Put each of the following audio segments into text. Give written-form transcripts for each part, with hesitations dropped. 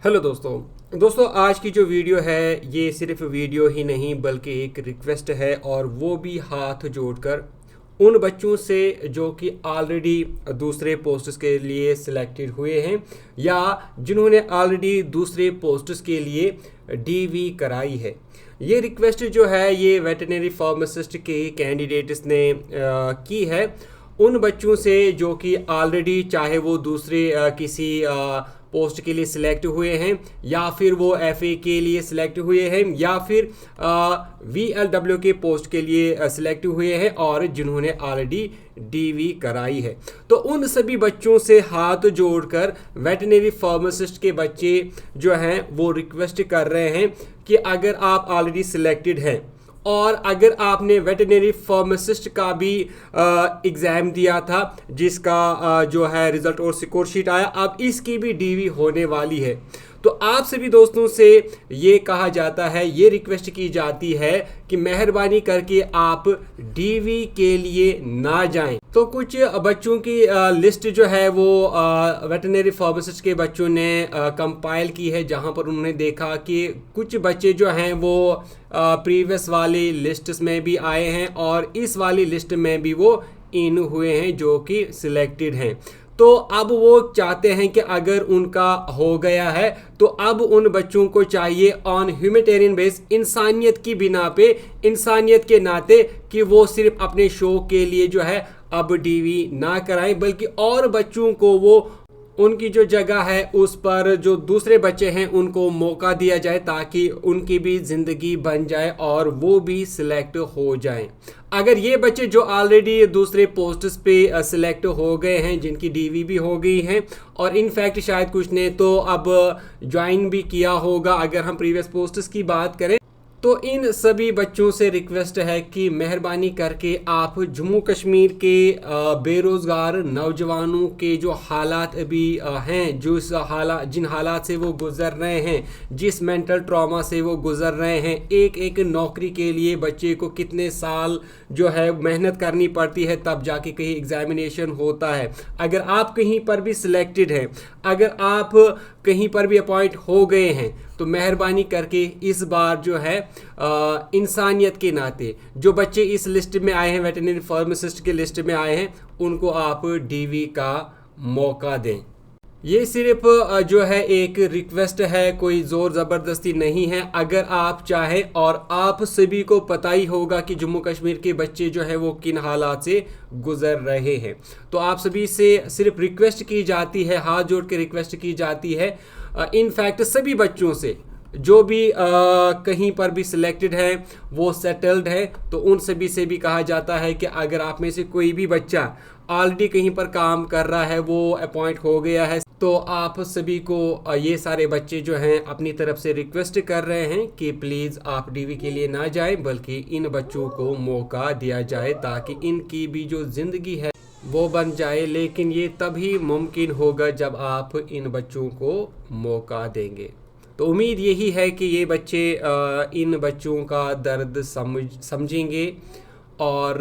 Hello दोस्तों आज की जो वीडियो है ये सिर्फ वीडियो ही नहीं बल्कि एक रिक्वेस्ट है और वो भी हाथ जोड़कर उन बच्चों से जो कि ऑलरेडी दूसरे पोस्ट्स के लिए सिलेक्टेड हुए हैं या जिन्होंने ऑलरेडी दूसरे पोस्ट्स के लिए डीवी कराई है। ये रिक्वेस्ट जो है ये वेटरनरी फार्मासिस्ट के कैंडिडेट्स ने की है उन बच्चों से जो कि ऑलरेडी चाहे वो दूसरे किसी पोस्ट के लिए सिलेक्ट हुए हैं या फिर वो एफए के लिए सिलेक्ट हुए हैं या फिर वीएलडब्ल्यू के पोस्ट के लिए सिलेक्ट हुए हैं और जिन्होंने ऑलरेडी डीवी कराई है। तो उन सभी बच्चों से हाथ जोड़कर वेटरनरी फार्मासिस्ट के बच्चे जो हैं वो रिक्वेस्ट कर रहे हैं कि अगर आप ऑलरेडी सिलेक्टेड हैं और अगर आपने वेटरनरी फार्मासिस्ट का भी एग्ज़ाम दिया था जिसका जो है रिज़ल्ट और स्कोर शीट आया, अब इसकी भी डीवी होने वाली है। तो आप सभी दोस्तों से ये कहा जाता है, ये रिक्वेस्ट की जाती है कि मेहरबानी करके आप डीवी के लिए ना जाएं। तो कुछ बच्चों की लिस्ट जो है वो वेटरनरी फार्मासिस्ट के बच्चों ने कंपाइल की है, जहां पर उन्होंने देखा कि कुछ बच्चे जो हैं वो प्रीवियस वाली लिस्ट में भी आए हैं और इस वाली लिस्ट में भी वो इन हुए हैं जो कि सिलेक्टेड हैं। तो अब वो चाहते हैं कि अगर उनका हो गया है तो अब उन बच्चों को चाहिए ऑन ह्यूमैनिटेरियन बेस, इंसानियत की बिना पे, इंसानियत के नाते, कि वो सिर्फ अपने शौक के लिए जो है अब डीवी ना कराएं बल्कि और बच्चों को वो उनकी जो जगह है उस पर जो दूसरे बच्चे हैं उनको मौका दिया जाए ताकि उनकी भी ज़िंदगी बन जाए और वो भी सिलेक्ट हो जाएं। अगर ये बच्चे जो ऑलरेडी दूसरे पोस्ट्स पे सिलेक्ट हो गए हैं, जिनकी डीवी भी हो गई हैं और इनफैक्ट शायद कुछ ने तो अब ज्वाइन भी किया होगा अगर हम प्रीवियस पोस्ट्स की बात करें, तो इन सभी बच्चों से रिक्वेस्ट है कि मेहरबानी करके आप जम्मू कश्मीर के बेरोज़गार नौजवानों के जो हालात अभी हैं, जिन हालात से वो गुज़र रहे हैं, जिस मेंटल ट्रॉमा से वो गुज़र रहे हैं, एक एक नौकरी के लिए बच्चे को कितने साल जो है मेहनत करनी पड़ती है तब जाके कहीं एग्जामिनेशन होता है। अगर आप कहीं पर भी सिलेक्टेड हैं, अगर आप कहीं पर भी अपॉइंट हो गए हैं, तो मेहरबानी करके इस बार जो है इंसानियत के नाते जो बच्चे इस लिस्ट में आए हैं, वेटरनरी फार्मासिस्ट के लिस्ट में आए हैं, उनको आप डीवी का मौका दें। ये सिर्फ जो है एक रिक्वेस्ट है, कोई ज़ोर ज़बरदस्ती नहीं है। अगर आप चाहें, और आप सभी को पता ही होगा कि जम्मू कश्मीर के बच्चे जो है वो किन हालात से गुज़र रहे हैं, तो आप सभी से सिर्फ रिक्वेस्ट की जाती है, हाथ जोड़ के रिक्वेस्ट की जाती है इनफैक्ट सभी बच्चों से जो भी कहीं पर भी सिलेक्टेड है, वो सेटल्ड है, तो उन सभी से भी कहा जाता है कि अगर आप में से कोई भी बच्चा ऑलरेडी कहीं पर काम कर रहा है, वो अपॉइंट हो गया है, तो आप सभी को ये सारे बच्चे जो हैं अपनी तरफ से रिक्वेस्ट कर रहे हैं कि प्लीज़ आप डीवी के लिए ना जाएं बल्कि इन बच्चों को मौका दिया जाए ताकि इनकी भी जो ज़िंदगी है वो बन जाए। लेकिन ये तभी मुमकिन होगा जब आप इन बच्चों को मौका देंगे। तो उम्मीद यही है कि ये बच्चे इन बच्चों का दर्द समझेंगे और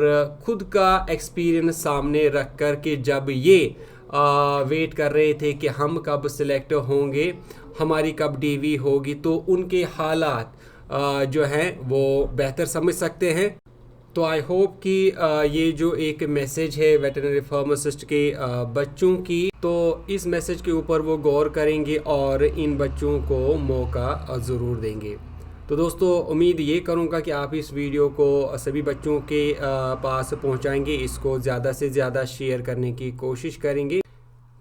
ख़ुद का एक्सपीरियंस सामने रख कर के जब ये वेट कर रहे थे कि हम कब सिलेक्ट होंगे, हमारी कब डीवी होगी, तो उनके हालात जो हैं वो बेहतर समझ सकते हैं। तो आई होप कि ये जो एक मैसेज है वेटरनरी फार्मासिस्ट के बच्चों की, तो इस मैसेज के ऊपर वो गौर करेंगे और इन बच्चों को मौका ज़रूर देंगे। तो दोस्तों उम्मीद ये करूँगा कि आप इस वीडियो को सभी बच्चों के पास पहुँचाएंगे, इसको ज़्यादा से ज़्यादा शेयर करने की कोशिश करेंगे।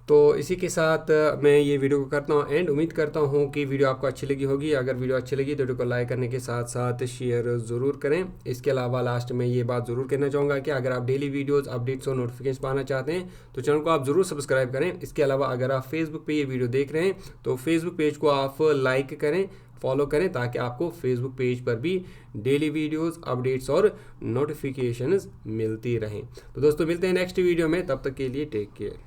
तो इसी के साथ मैं ये वीडियो को करता हूँ एंड उम्मीद करता हूँ कि वीडियो आपको अच्छी लगी होगी। अगर वीडियो अच्छी लगी तो वीडियो को लाइक करने के साथ साथ शेयर ज़रूर करें। इसके अलावा लास्ट में ये बात ज़रूर कहना चाहूँगा कि अगर आप डेली वीडियोस अपडेट्स और नोटिफिकेशन पाना चाहते हैं तो चैनल को आप ज़रूर सब्सक्राइब करें। इसके अलावा अगर आप फेसबुक पे ये वीडियो देख रहे हैं तो फेसबुक पेज को आप लाइक करें, फॉलो करें ताकि आपको फेसबुक पेज पर भी डेली वीडियोस, अपडेट्स और नोटिफिकेशंस मिलती रहें। तो दोस्तों मिलते हैं नेक्स्ट वीडियो में, तब तक के लिए टेक केयर।